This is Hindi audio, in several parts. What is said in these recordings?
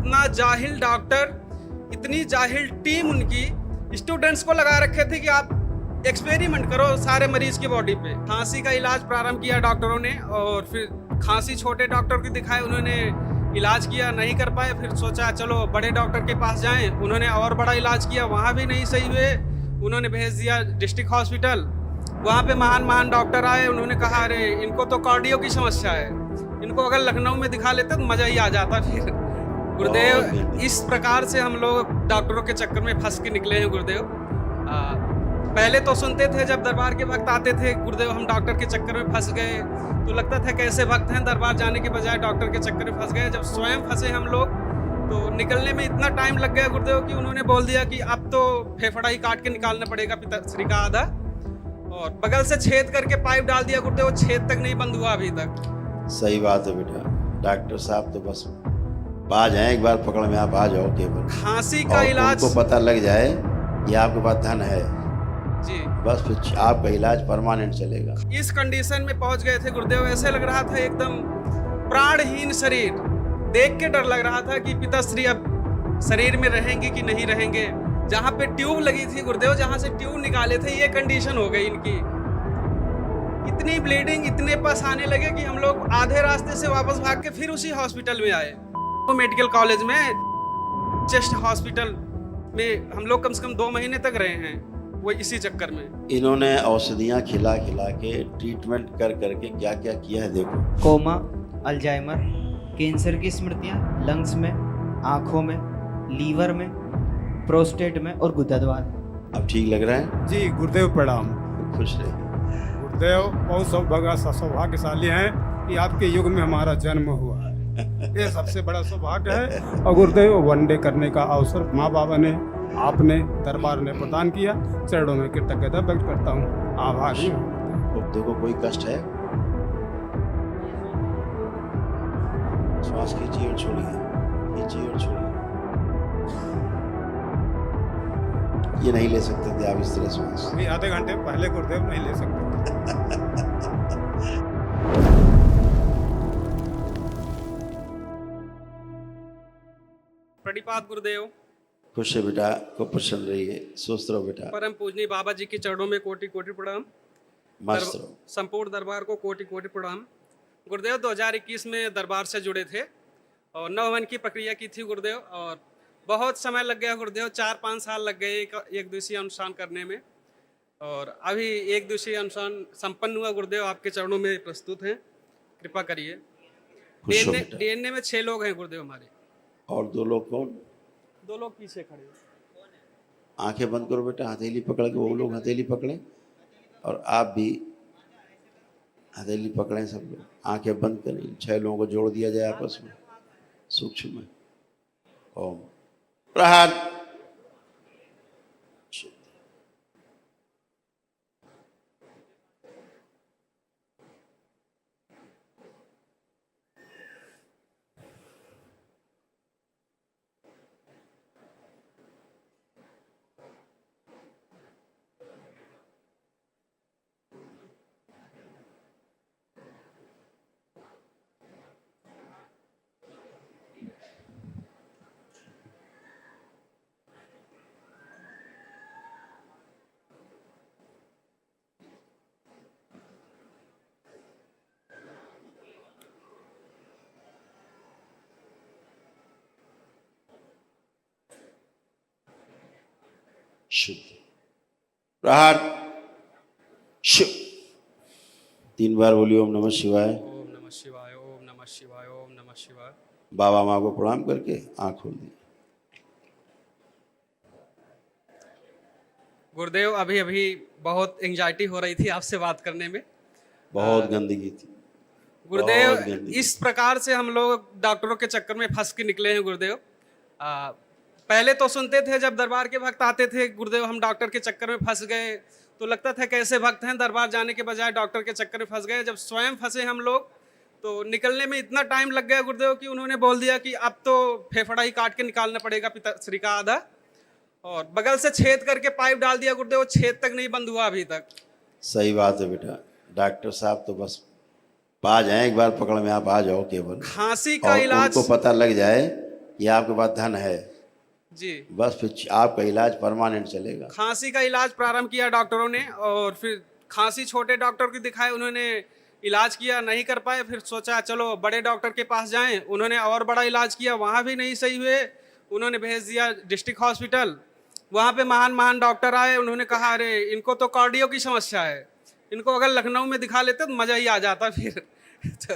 इतना जाहिल डॉक्टर, इतनी जाहिल टीम उनकी, स्टूडेंट्स को लगा रखे थे कि आप एक्सपेरिमेंट करो सारे मरीज की बॉडी पे। खांसी का इलाज प्रारंभ किया डॉक्टरों ने, और फिर खांसी छोटे डॉक्टर को दिखाए, उन्होंने इलाज किया, नहीं कर पाए। फिर सोचा चलो बड़े डॉक्टर के पास जाएं, उन्होंने और बड़ा इलाज किया, वहाँ भी नहीं सही हुए, उन्होंने भेज दिया डिस्ट्रिक्ट हॉस्पिटल। वहाँ पे महान डॉक्टर आए, उन्होंने कहा अरे इनको तो कार्डियो की समस्या है, इनको अगर लखनऊ में दिखा लेते तो मज़ा ही आ जाता। फिर गुरुदेव, इस प्रकार से हम लोग डॉक्टरों के चक्कर में फंस के निकले हैं गुरुदेव। पहले तो सुनते थे जब दरबार के वक्त आते थे गुरुदेव, हम डॉक्टर के चक्कर में फंस गए, तो लगता था कैसे वक्त हैं, दरबार जाने के बजाय डॉक्टर के चक्कर में फंस गए। जब स्वयं फंसे हम लोग तो निकलने में इतना टाइम लग गया गुरुदेव कि उन्होंने बोल दिया कि अब तो फेफड़ा ही काट के निकालना पड़ेगा पिताश्री का आधा, और बगल से छेद करके पाइप डाल दिया गुरुदेव, छेद तक नहीं बंद हुआ अभी तक। सही बात है बेटा, डॉक्टर साहब तो बस आ जाए, एक बार पकड़ में आप आ जाओ केवल, खांसी का इलाज को पता लग जाए ये आपके पास धन है जी, बस फिर आपका इलाज परमानेंट चलेगा। इस कंडीशन में पहुंच गए थे गुरुदेव, ऐसे लग रहा था एकदम प्राणहीन शरीर, देख के डर लग रहा था कि पिताश्री अब शरीर में रहेंगे कि नहीं रहेंगे। जहाँ पे ट्यूब लगी थी गुरुदेव, जहाँ से ट्यूब निकाले थे, ये कंडीशन हो गई इनकी, इतनी ब्लीडिंग, इतने पास आने लगे कि हम लोग आधे रास्ते से वापस भाग के फिर उसी हॉस्पिटल में आए, तो मेडिकल कॉलेज में, चेस्ट हॉस्पिटल में हम लोग कम से कम 2 महीने तक रहे हैं, वो इसी चक्कर में। इन्होंने औषधियाँ खिला खिला के ट्रीटमेंट कर करके क्या क्या किया है देखो। कोमा, अल्जाइमर, कैंसर की स्मृतियाँ लंग्स में, आँखों में, लीवर में, प्रोस्टेट में और गुर्देद्वार। अब ठीक लग रहा है जी गुरुदेव प्रणाम। खुश रहे गुरुदेव बहुत सौभाग्यशाली हैं कि आपके युग में हमारा जन्म हुआ है, ये सबसे बड़ा सौभाग्य है। और गुरुदेव वनडे करने का अवसर माँ बाबा ने, आपने, दरबार ने प्रदान किया, चरणों में कृतज्ञता व्यक्त करता हूँ, आभारी हूँ। अब देखो कोई कष्ट है, श्वास खींचिए और छोड़िए, खींचिए और छोड़िए। ये नहीं ले सकते थे आप इस तरह श्वास, अभी आधे घंटे पहले गुरुदेव नहीं ले सकते। प्रणिपात गुरुदेव। खुश है बेटा, को प्रसन्न रहिए, स्वस्थ रहो बेटा, परम पूजनीय बाबा जी के चरणों में कोटि कोटि प्रणाम। मस्त रहो। संपूर्ण दरबार को कोटि कोटि प्रणाम। गुरुदेव 2021 में दरबार से जुड़े थे और नववन की प्रक्रिया की थी गुरुदेव, और बहुत समय लग गया गुरुदेव, 4-5 साल लग गए एक दिवसीय अनुष्ठान करने में, और अभी एक दिवसीय अनुष्ठान संपन्न हुआ गुरुदेव, आपके चरणों में प्रस्तुत हैं, कृपा करिए। डीएनए में 6 लोग हैं गुरुदेव हमारे। और 2 लोग कौन? 2 लोग पीछे खड़े हैं। आंखें बंद करो बेटा, हथेली पकड़ के, वो लोग हथेली पकड़ें और आप भी हथेली पकड़ें, सब लोग आंखें बंद करें। 6 लोगों को जोड़ दिया जाए आपस में सूक्ष्म में। ओम प्रहार। शुद्ध प्रहार। शिव 3 बार बोलिए ओम नमः शिवाय। ओम नमः शिवाय, ओम नमः शिवाय, ओम नमः शिवाय। बाबा माँ को प्रणाम करके आँख खोल दी। गुरुदेव अभी अभी बहुत एंजाइटी हो रही थी आपसे बात करने में, बहुत गंदगी थी गुरुदेव। इस प्रकार से हम लोग डॉक्टरों के चक्कर में फंस के निकले हैं गुरुदेव। पहले तो सुनते थे जब दरबार के वक्त आते थे गुरुदेव, हम डॉक्टर के चक्कर में फंस गए, तो लगता था कैसे वक्त हैं, दरबार जाने के बजाय डॉक्टर के चक्कर में फंस गए। जब स्वयं फंसे हम लोग तो निकलने में इतना टाइम लग गया गुरुदेव कि उन्होंने बोल दिया कि अब तो फेफड़ा ही काट के निकालना पड़ेगा पिताश्री का आधा, और बगल से छेद करके पाइप डाल दिया गुरुदेव, छेद तक नहीं बंद हुआ अभी तक। सही बात है बेटा, डॉक्टर साहब तो बस आ जाए, एक बार पकड़ में आप आ जाओ केवल, खांसी का इलाज उनको पता लग जाए कि आपके पास धन है, जी। बस फिर आपका इलाज परमानेंट चलेगा। खांसी का इलाज प्रारंभ किया डॉक्टरों ने, और फिर खांसी छोटे डॉक्टर को दिखाए, उन्होंने इलाज किया, नहीं कर पाए, फिर सोचा चलो बड़े डॉक्टर के पास जाएं, उन्होंने और बड़ा इलाज किया, वहाँ भी नहीं सही हुए, उन्होंने भेज दिया डिस्ट्रिक्ट हॉस्पिटल। वहाँ पे महान महान डॉक्टर आए, उन्होंने कहा अरे इनको तो कार्डियो की समस्या है, इनको अगर लखनऊ में दिखा लेते तो मज़ा ही आ जाता फिर तो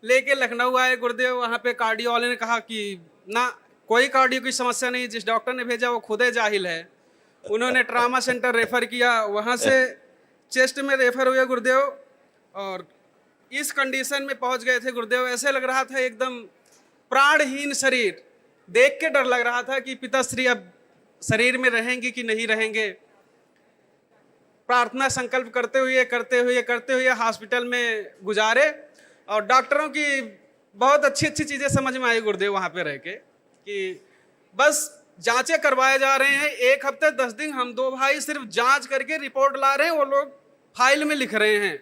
लेके लखनऊ आए गुरुदेव, वहाँ पे कार्डियो वाले ने कहा कि ना कोई कार्डियो की समस्या नहीं, जिस डॉक्टर ने भेजा वो खुद ही जाहिल है। उन्होंने ट्रामा सेंटर रेफ़र किया, वहाँ से चेस्ट में रेफ़र हुए गुरुदेव, और इस कंडीशन में पहुँच गए थे गुरुदेव, ऐसे लग रहा था एकदम प्राणहीन शरीर, देख के डर लग रहा था कि पिताश्री अब शरीर में रहेंगे कि नहीं रहेंगे। प्रार्थना संकल्प करते हुए हॉस्पिटल में गुजारे, और डॉक्टरों की बहुत अच्छी अच्छी चीज़ें समझ में आई गुरुदेव वहाँ पे रह के, कि बस जांचें करवाए जा रहे हैं, 1 हफ्ते 10 दिन हम 2 भाई सिर्फ जांच करके रिपोर्ट ला रहे हैं, वो लोग फाइल में लिख रहे हैं,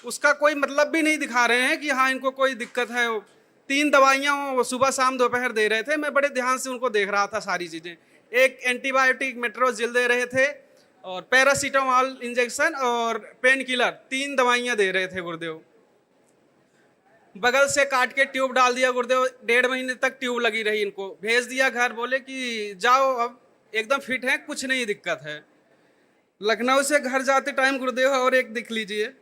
उसका कोई मतलब भी नहीं दिखा रहे हैं कि हाँ इनको कोई दिक्कत है। 3 दवाइयाँ वो सुबह शाम दोपहर दे रहे थे, मैं बड़े ध्यान से उनको देख रहा था सारी चीज़ें। एक एंटीबायोटिक मेट्रोजिल दे रहे थे, और पैरासीटामोल इंजेक्शन और पेन किलर, 3 दवाइयाँ दे रहे थे गुरुदेव। बगल से काट के ट्यूब डाल दिया गुरुदेव, 1.5 महीने तक ट्यूब लगी रही, इनको भेज दिया घर, बोले कि जाओ अब एकदम फिट है, कुछ नहीं दिक्कत है। लखनऊ से घर जाते टाइम गुरुदेव और एक दिख लीजिए,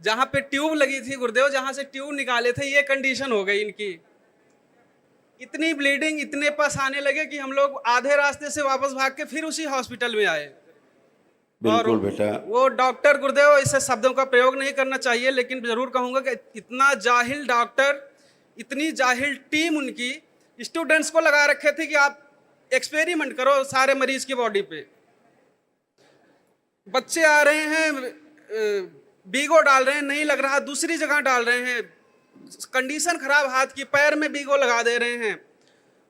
जहाँ पे ट्यूब लगी थी गुरुदेव, जहाँ से ट्यूब निकाले थे, ये कंडीशन हो गई इनकी, इतनी ब्लीडिंग, इतने पस आने लगे कि हम लोग आधे रास्ते से वापस भाग के फिर उसी हॉस्पिटल में आए। बिल्कुल बेटा, वो डॉक्टर गुरुदेव, इसे शब्दों का प्रयोग नहीं करना चाहिए, लेकिन जरूर कहूँगा कि इतना जाहिल डॉक्टर, इतनी जाहिल टीम उनकी, स्टूडेंट्स को लगा रखे थे कि आप एक्सपेरिमेंट करो सारे मरीज की बॉडी पे। बच्चे आ रहे हैं, बीगो डाल रहे हैं, नहीं लग रहा, दूसरी जगह डाल रहे हैं, कंडीशन खराब, हाथ की पैर में बीगो लगा दे रहे हैं,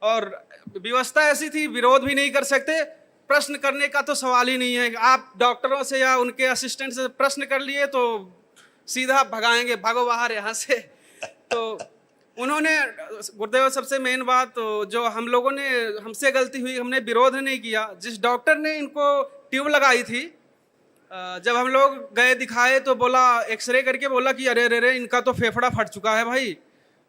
और व्यवस्था ऐसी थी विरोध भी नहीं कर सकते, प्रश्न करने का तो सवाल ही नहीं है। आप डॉक्टरों से या उनके असिस्टेंट से प्रश्न कर लिए तो सीधा भगाएंगे, भागो बाहर यहाँ से। तो उन्होंने गुरुदेव, सबसे मेन बात तो जो हम लोगों ने, हमसे गलती हुई, हमने विरोध नहीं किया। जिस डॉक्टर ने इनको ट्यूब लगाई थी, जब हम लोग गए दिखाए तो बोला, एक्सरे करके बोला कि अरे अरे अरे इनका तो फेफड़ा फट चुका है भाई,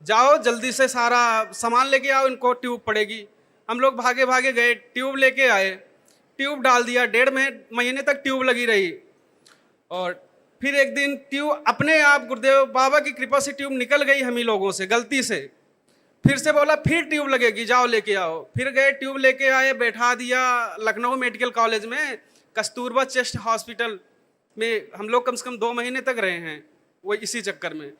जाओ जल्दी से सारा सामान लेके आओ, इनको ट्यूब पड़ेगी। हम लोग भागे भागे गए, ट्यूब लेके आए, ट्यूब डाल दिया, 1.5 महीने तक ट्यूब लगी रही। और फिर एक दिन ट्यूब अपने आप गुरुदेव बाबा की कृपा से ट्यूब निकल गई हम ही लोगों से गलती से, फिर से बोला फिर ट्यूब लगेगी, जाओ लेके आओ। फिर गए, ट्यूब लेके आए, बैठा दिया लखनऊ मेडिकल कॉलेज में, कस्तूरबा चेस्ट हॉस्पिटल में हम लोग कम से कम 2 महीने तक रहे हैं, वो इसी चक्कर में।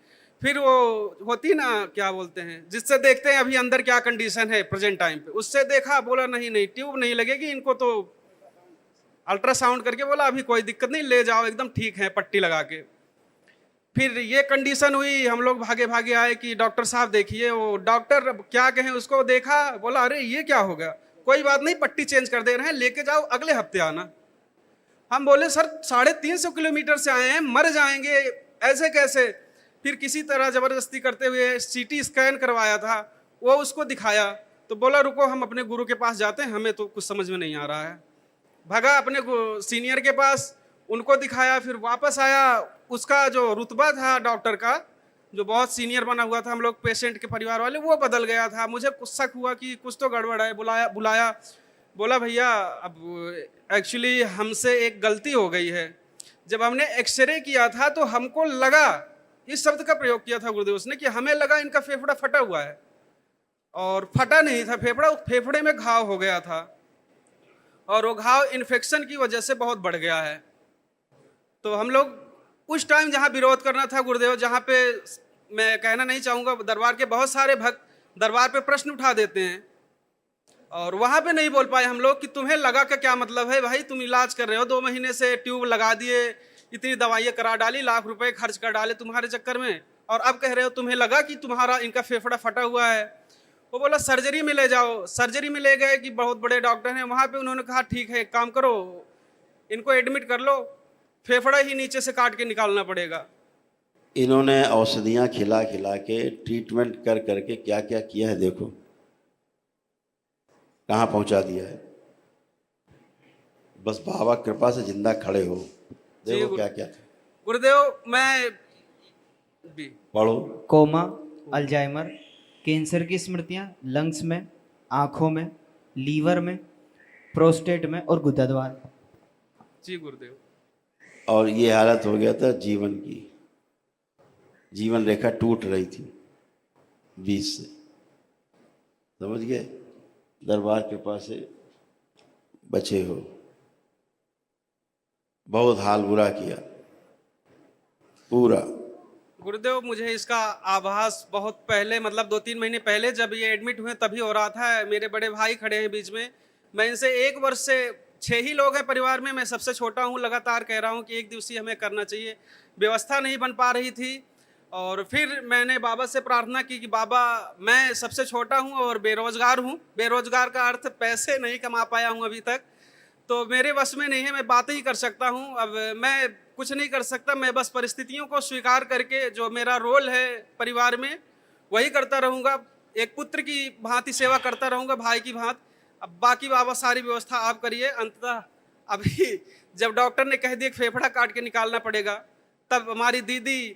फिर वो होती ना, क्या बोलते हैं, जिससे देखते हैं अभी अंदर क्या कंडीशन है प्रेजेंट टाइम पे, उससे देखा, बोला नहीं नहीं ट्यूब नहीं लगेगी इनको, तो अल्ट्रासाउंड करके बोला अभी कोई दिक्कत नहीं, ले जाओ एकदम ठीक है, पट्टी लगा के। फिर ये कंडीशन हुई, हम लोग भागे भागे आए कि डॉक्टर साहब देखिए। वो डॉक्टर क्या कहें, उसको देखा, बोला अरे ये क्या हो गया, कोई बात नहीं, पट्टी चेंज कर दे रहे हैं, लेके जाओ, अगले हफ्ते आना। हम बोले सर 350 किलोमीटर से आए हैं, मर जाएंगे, ऐसे कैसे। फिर किसी तरह ज़बरदस्ती करते हुए CT स्कैन करवाया था, वो उसको दिखाया, तो बोला रुको हम अपने गुरु के पास जाते हैं, हमें तो कुछ समझ में नहीं आ रहा है। भगा अपने सीनियर के पास, उनको दिखाया, फिर वापस आया। उसका जो रुतबा था डॉक्टर का, जो बहुत सीनियर बना हुआ था, हम लोग पेशेंट के परिवार वाले, वो बदल गया था। मुझे कुछ शक हुआ कि कुछ तो गड़बड़ है, बुलाया, बोला भैया अब एक्चुअली हमसे एक गलती हो गई है। जब हमने एक्सरे किया था तो हमको लगा, इस शब्द का प्रयोग किया था गुरुदेव उसने, कि हमें लगा इनका फेफड़ा फटा हुआ है, और फटा नहीं था फेफड़ा, फेफड़े में घाव हो गया था, और वो घाव इन्फेक्शन की वजह से बहुत बढ़ गया है। तो हम लोग उस टाइम जहाँ विरोध करना था गुरुदेव, जहाँ पे मैं कहना नहीं चाहूँगा, दरबार के बहुत सारे भक्त दरबार पे प्रश्न उठा देते हैं, और वहाँ पे नहीं बोल पाए हम लोग कि तुम्हें लगा का क्या मतलब है भाई, तुम इलाज कर रहे हो, 2 महीने से ट्यूब लगा दिए, इतनी दवाइयाँ करा डाली, लाख रुपए खर्च कर डाले तुम्हारे चक्कर में, और अब कह रहे हो तुम्हें लगा कि तुम्हारा इनका फेफड़ा फटा हुआ है। वो बोला सर्जरी में ले जाओ। सर्जरी में ले गए कि बहुत बड़े डॉक्टर हैं वहाँ पे, उन्होंने कहा ठीक है एक काम करो, इनको एडमिट कर लो, फेफड़ा ही नीचे से काट के निकालना पड़ेगा। इन्होंने औषधियाँ खिला खिला के ट्रीटमेंट कर करके क्या क्या किया है देखो। कहाँ पहुंचा दिया है। बस बाबा कृपा से जिंदा खड़े हो। देखो गुरु- क्या क्या था। गुरुदेव मैं भी पढ़ो। कोमा, अल्जाइमर, कैंसर की स्मृतियाँ लंग्स में, आँखों में, लीवर में, प्रोस्टेट में और गुदा द्वार। जी गुरुदेव। और ये हालत हो गया था जीवन की, जीवन रेखा टूट रही थी बीच से, समझ गए। दरबार कृपा से बचे हो। बहुत हाल बुरा किया पूरा। गुरुदेव मुझे इसका आभास बहुत पहले, मतलब 2-3 महीने पहले जब ये एडमिट हुए तभी हो रहा था। मेरे बड़े भाई खड़े हैं बीच में, मैं इनसे 1 वर्ष से 6 ही लोग हैं परिवार में, मैं सबसे छोटा हूँ। लगातार कह रहा हूँ कि एक दिवसीय हमें करना चाहिए, व्यवस्था नहीं बन पा रही थी। और फिर मैंने बाबा से प्रार्थना की कि बाबा मैं सबसे छोटा हूँ और बेरोजगार हूँ। बेरोजगार का अर्थ पैसे नहीं कमा पाया हूँ अभी तक, तो मेरे वश में नहीं है, मैं बातें ही कर सकता हूँ। अब मैं कुछ नहीं कर सकता, मैं बस परिस्थितियों को स्वीकार करके जो मेरा रोल है परिवार में वही करता रहूँगा। एक पुत्र की भांति सेवा करता रहूँगा, भाई की भांति। अब बाकी बाबा सारी व्यवस्था आप करिए। अंततः अभी जब डॉक्टर ने कह दिया कि फेफड़ा काट के निकालना पड़ेगा, तब हमारी दीदी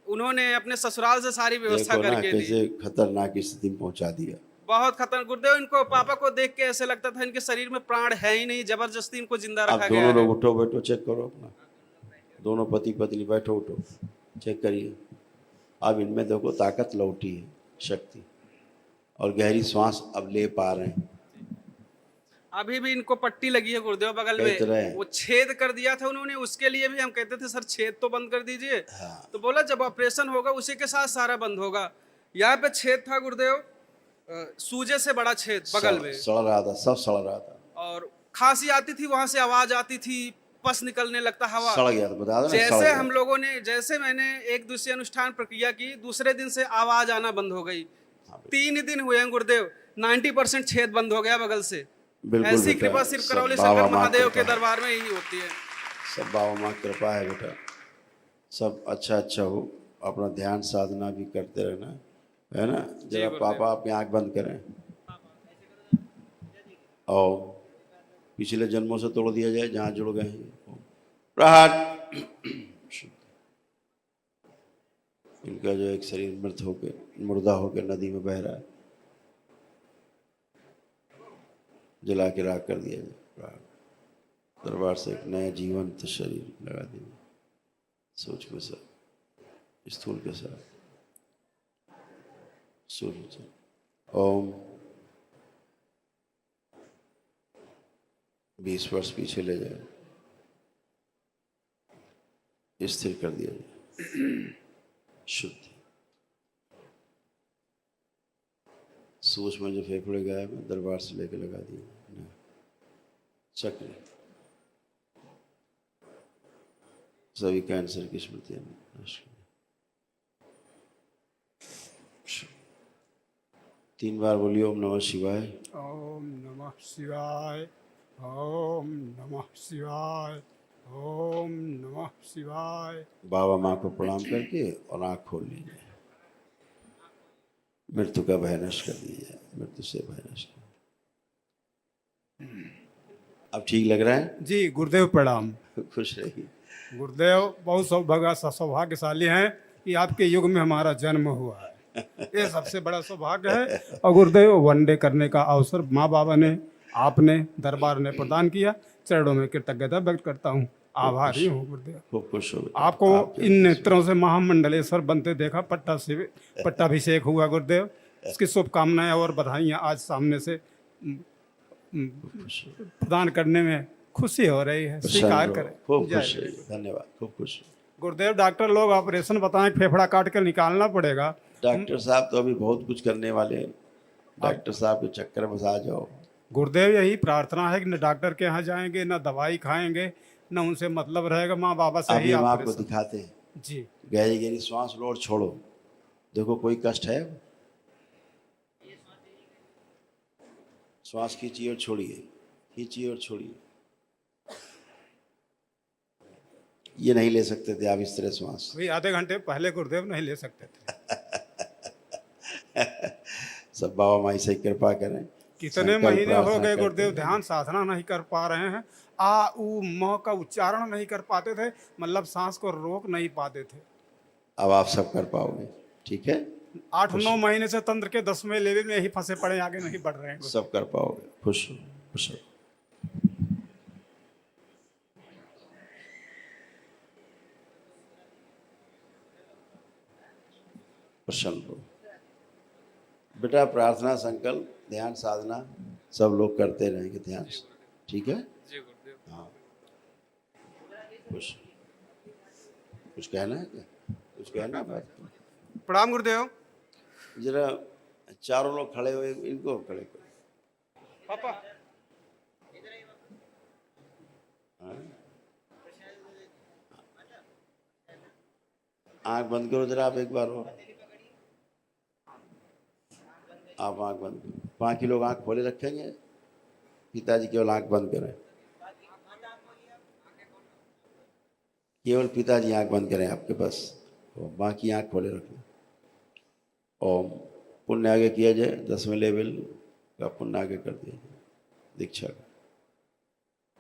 उन्होंने अपने ससुराल से सारी व्यवस्था देखो ना करके दी। कैसे खतरनाक स्थिति में पहुंचा दिया। बहुत खतरनाक गुरुदेव। इनको पापा को देख के ऐसे लगता था इनके शरीर में प्राण है ही नहीं, जबरदस्ती इनको जिंदा अब रखा गया दोनों है। लोग उठो, बैठो, चेक करो अपना। दोनों पति पत्नी बैठो, उठो, चेक करिए। अब इनमें देखो ताकत लौटी है, शक्ति, और गहरी सांस अब ले पा रहे हैं। अभी भी इनको पट्टी लगी है गुरुदेव बगल कहते रहे। में, वो छेद कर दिया था उन्होंने। उसके लिए भी हम कहते थे सर छेद तो बंद कर दीजिए, हाँ। तो बोला जब ऑपरेशन होगा उसी के साथ सारा बंद होगा। यहाँ पे छेद था गुरुदेव, सूजे से बड़ा छेद बगल में, सड़ रहा था, सब सड़ रहा था, और खांसी आती थी, वहां से आवाज आती थी, पस निकलने लगता हवा। सड़ गया था, बता दो ना, सड़ जैसे गया। हम लोगों ने, जैसे मैंने एक दूसरे अनुष्ठान प्रक्रिया की, दूसरे दिन से आवाज आना बंद हो गई। 3 ही दिन हुए हैं गुरुदेव, 90% छेद बंद हो गया बगल से। बिल्कुल ऐसी बेटा, कृपा सिर्फ सब करौली बाबा शंकर माँ महादेव के कृपा। दरबार में ही होती है। सब बाबा माँ कृपा है बेटा। सब अच्छा अच्छा हो। अपना ध्यान साधना भी करते रहना, है ना। जरा गुरुदेव। पापा अपनी आंख बंद करें और पिछले जन्मों से तोड़ दिया जाए जहाँ जुड़ गए हैं। प्रहार। इनका जो एक शरीर मृत होके, मुर्दा होके नदी में बह रहा है, जला के राख कर दिया जाए। प्रहार। दरबार से एक नया जीवंत शरीर लगा दीजिए, सूक्ष्म सा, स्थूल के साथ, सूक्ष्म से। ओम 20 वर्ष पीछे ले जाए, स्थिर कर दिया जाए। शुद्ध सूक्ष्म जो फेफड़े गए में दरबार से लेके लगा दिए। चक्र सभी कैंसर की स्मृतियां नष्ट। 3 बार बोलिए ओम नमः शिवाय। ओम नमः शिवाय, ओम नमः शिवाय, ओम नमः शिवाय। बाबा माँ को प्रणाम करके और आँख खोल लीजिए। मृत्यु का भय नष्ट कर दीजिए, मृत्यु से भय नष्ट कर। अब ठीक लग रहा है? जी गुरुदेव प्रणाम। खुश रहिए। गुरुदेव बहुत सौभाग्यशाली हैं कि आपके युग में हमारा जन्म हुआ है, ये सबसे बड़ा सौभाग्य है। और गुरुदेव वनडे करने का अवसर माँ बाबा ने, आपने, दरबार ने प्रदान किया। चरणों में कृतज्ञता व्यक्त करता हूँ, आभारी हूँ गुरुदेव। खूब खुश हो। आपको इन नेत्रों से महामंडलेश्वर बनते देखा, पट्टाभिषेक हुआ गुरुदेव। इसकी शुभकामनाएं और बधाइयाँ आज सामने से प्रदान करने में खुशी हो रही है, स्वीकार करें। खूब जय खुश रहिए। धन्यवाद। खूब खुश। गुरुदेव डॉक्टर लोग ऑपरेशन बताएं फेफड़ा काट कर निकालना पड़ेगा। डॉक्टर साहब तो अभी बहुत कुछ करने वाले हैं। डॉक्टर साहब के चक्कर में आ जाओ। गुरुदेव यही प्रार्थना है कि न डॉक्टर के यहाँ जाएंगे, न दवाई खाएंगे, न उनसे मतलब रहेगा, माँ बाबा से अभी ही हम आपको ऑपरेशन। दिखाते हैं। जी गहरी गहरी श्वास लो और छोड़ो। देखो कोई कष्ट है? श्वास खींचिए और छोड़िए, खींचिए और छोड़िए। ये नहीं ले सकते थे आप इस तरह श्वास। अभी आधे घंटे पहले गुरुदेव नहीं ले सकते थे। सब बाबा माई से कृपा करें। कितने संकल्प महीने हो प्रार्थना गए करते गुरुदेव हैं। ध्यान साधना नहीं कर पा रहे हैं। आ ऊ म का उच्चारण नहीं कर पाते थे, मतलब सांस को रोक नहीं पाते थे। अब आप सब कर पाओगे, ठीक है? 8-9 महीने से तंत्र के 10वें लेवल में ही फंसे पड़े, आगे नहीं बढ़ रहे हैं गुरुदेव। सब कर पाओगे। खुश हो, खुश हो। प्रसन्न हो बेटा। प्रार्थना, संकल्प, ध्यान, साधना सब लोग करते रहेंगे ध्यान से, ठीक है? जी गुरुदेव। हाँ, खुश। कुछ कहना है क्या? कुछ कहना है बात? प्रणाम गुरुदेव। जरा चारों लोग खड़े हुए, इनको खड़े करो। पापा हाँ? आंख बंद करो जरा आप एक बार और। आप आंख बंद करो। बाकी लोग आंख खोले रखेंगे, पिताजी केवल आंख बंद करें। केवल पिताजी आंख बंद करें आपके पास, तो बाकी आंख खोले रखें। ओम। पुण्य आगे किया जाए, 10वें लेवल का पुण्य आगे कर दिया जाए। दीक्षा का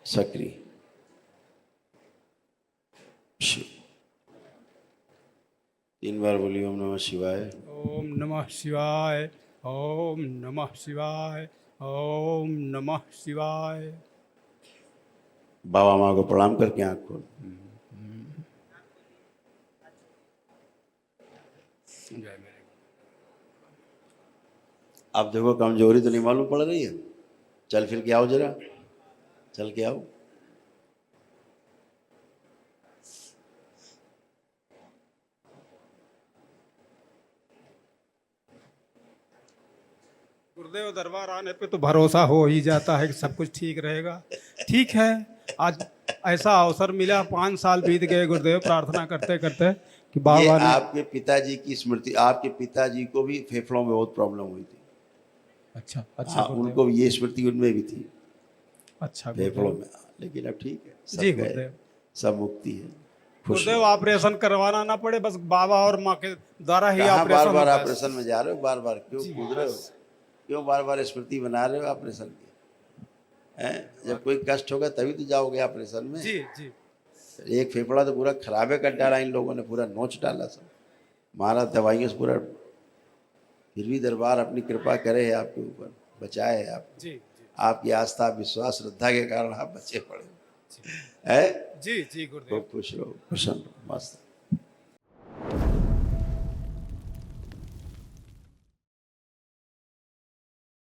सक्रिय शिव। 3 बार बोलिए ओम नमः शिवाय। ओम नमः शिवाय, ओम नमः शिवाय, ओम नमः शिवाय। बाबा माँ को प्रणाम करके आंख खोल। अब देखो कमजोरी तो नहीं मालूम पड़ रही है? चल फिर के आओ जरा, चल के आओ। गुरुदेव दरबार आने पे तो भरोसा हो ही जाता है कि सब कुछ ठीक रहेगा। ठीक है, आज ऐसा अवसर मिला, 5 साल बीत गए गुरुदेव प्रार्थना करते करते कि ये बाबा ने। आपके पिताजी की स्मृति। आपके पिताजी को भी फेफड़ों में बहुत प्रॉब्लम हुई थी। अच्छा अच्छा हाँ, गुरुदेव, उनको भी ये स्मृति उनमें भी थी, अच्छा फेफड़ों गुरुदेव। में। लेकिन अब ठीक है, सब जी गए, गुरुदेव। सब मुक्ति है। खुश गुरुदेव हो। ऑपरेशन करवाना ना पड़े, बस बाबा और माँ के द्वारा ही कहाँ ऑपरेशन बार बार होता है। ऑपरेशन में जा रहे हो? बार बार क्यों कूद रहे हो? क्यों बार बार स्मृति बना रहे हो ऑपरेशन की? हैं? जब कोई कष्ट होगा तभी तो जाओगे ऑपरेशन में। जी जी। एक फेफड़ा तो पूरा खराबे कर डाला इन लोगों ने, पूरा नोच डाला सब, मारा दवाइयों से पूरा। फिर भी दरबार अपनी कृपा करे है आपके ऊपर, बचाए है आप। जी जी आपकी आस्था, विश्वास, श्रद्धा के कारण आप बचे पड़े है। जी जी गुरुदेव। खूब खुश रहो, प्रसन्न रहो, मस्त।